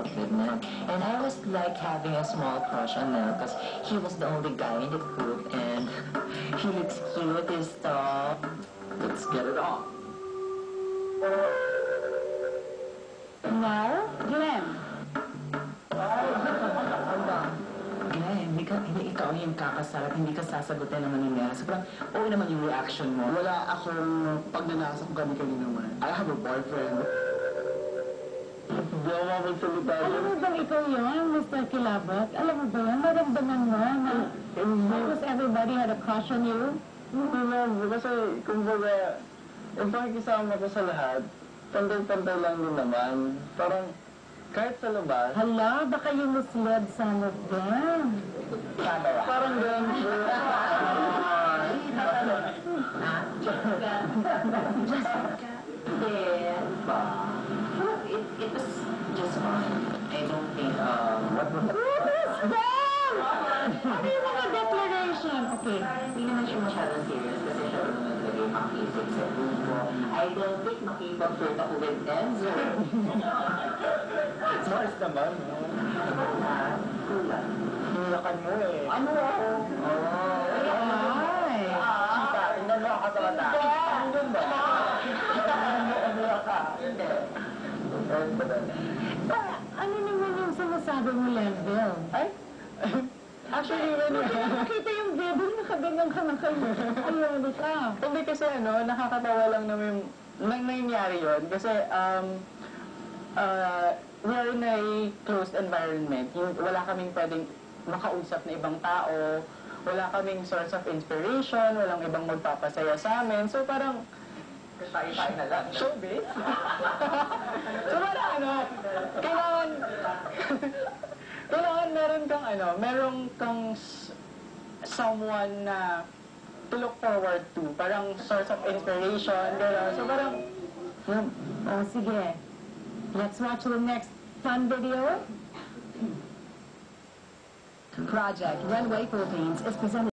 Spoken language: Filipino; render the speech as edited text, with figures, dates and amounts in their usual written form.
out with Nell. And I was like having a small crush on Nell because he was the only guy in the group and he looks cute and stuff. Let's get it on. Now, Glenn. Hindi ikaw yung kakasal at hindi ka sasagutin naman ni Nell. Sobrang oo naman yung reaction mo. Wala akong pagnanasa kung kami naman. I have a boyfriend. Hindi ako magsalita. Alam mo bang ikaw yun, Mr. Kilabot? Alam mo ba yun? Naramdaman mo na because everybody had a crush on you? Hindi ma'am, kasi kumbaga, yung pakikisama ko sa lahat, pantay-pantay lang din naman. Parang, kahit sa labas, Hala, baka you misled some of them. parang ganun. It was just fine. I don't think, What is that? Ano yung mga declaration? Okay. hindi naman siya masyadong serious kasi siya naman naglagay makisip sa grupo. I don't think makipag-flirt ako with Enzo. Mars naman, no? Kulang. Hinakan mo eh. Ano ako? Ay. Chika, tingnan mo ako sa mata. Ang ganda. Ano naman yung sinasabi mo, Lenville? Ay? Actually, Nakita yung bebe, nakaganyan ka na kayo. Ayun, ka. hindi kasi nakakatawa lang naman nangyayari yun. Kasi, we're in a closed environment. Wala kaming pwedeng makausap na ibang tao. Wala kaming source of inspiration. Walang ibang magpapasaya sa amin. So, parang, Tayo na lang. showbiz? So, parang kailangan meron kang someone na to look forward to. Parang source of inspiration, gano'n. So, parang, Oh, sige. Let's watch the next fun video. Project Runway Philippines is presented